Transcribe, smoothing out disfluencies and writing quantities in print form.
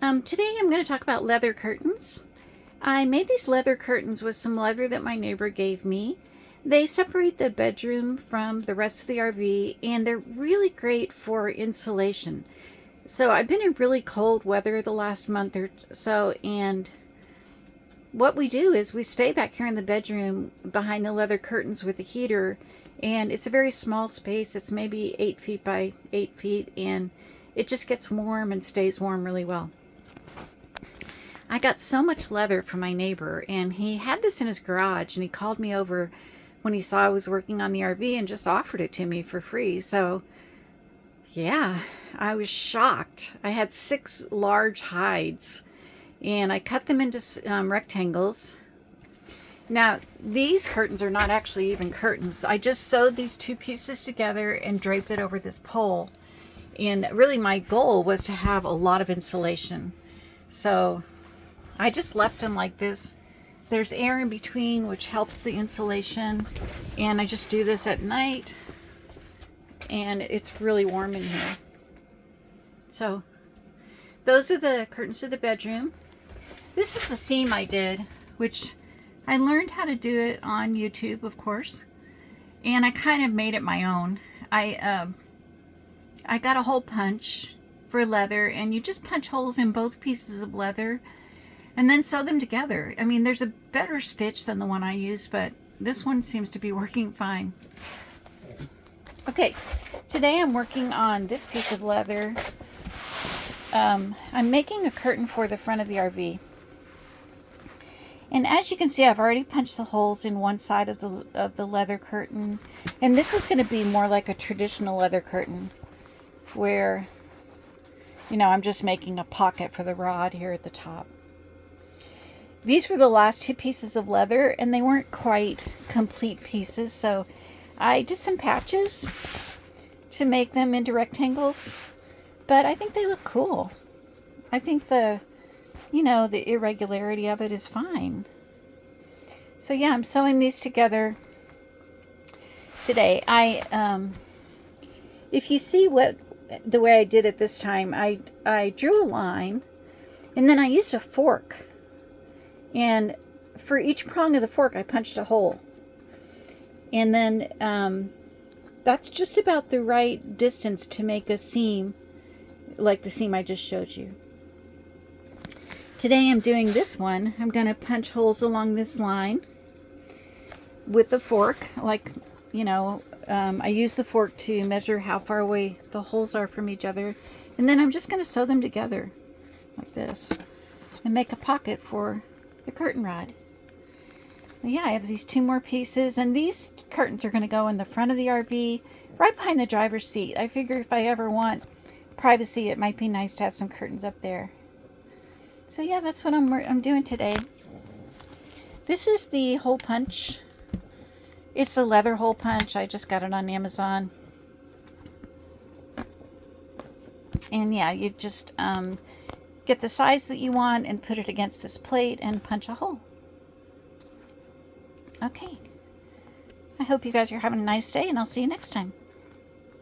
Today I'm going to talk about leather curtains. I made these leather curtains with some leather that my neighbor gave me. They separate the bedroom from the rest of the RV, and they're really great for insulation. So I've been in really cold weather the last month or so, and what we do is we stay back here in the bedroom behind the leather curtains with the heater, and it's a very small space. It's maybe 8 feet by 8 feet, and it just gets warm and stays warm really well. I got so much leather from my neighbor, and he had this in his garage, and he called me over when he saw I was working on the RV and just offered it to me for free. So yeah, I was shocked. I had 6 large hides, and I cut them into rectangles. Now, these curtains are not actually even curtains. I just sewed these 2 pieces together and draped it over this pole. And really my goal was to have a lot of insulation. So I just left them like this. There's air in between, which helps the insulation. And I just do this at night. And it's really warm in here. So those are the curtains to the bedroom. This is the seam I did, which I learned how to do it on YouTube, of course. And I kind of made it my own. I got a hole punch for leather, and you just punch holes in both pieces of leather and then sew them together. I mean, there's a better stitch than the one I used, but this one seems to be working fine. Okay, today I'm working on this piece of leather. I'm making a curtain for the front of the RV. And as you can see, I've already punched the holes in one side of the leather curtain. And this is going to be more like a traditional leather curtain, where, you know, I'm just making a pocket for the rod here at the top. These were the last 2 pieces of leather, and they weren't quite complete pieces, so I did some patches to make them into rectangles, but I think they look cool. I think the irregularity of it is fine. So yeah, I'm sewing these together today. If you see the way I did it this time, I drew a line, and then I used a fork, and for each prong of the fork I punched a hole, and then that's just about the right distance to make a seam like the seam I just showed you. Today I'm doing this one. I'm going to punch holes along this line with the fork, like, you know, I use the fork to measure how far away the holes are from each other, and then I'm just going to sew them together like this and make a pocket for the curtain rod. But yeah, I have these 2 more pieces, and these curtains are going to go in the front of the RV, right behind the driver's seat. I figure if I ever want privacy, it might be nice to have some curtains up there. So yeah, that's what I'm doing today. This is the hole punch. It's a leather hole punch. I just got it on Amazon. And yeah, you just get the size that you want and put it against this plate and punch a hole. Okay. I hope you guys are having a nice day, and I'll see you next time.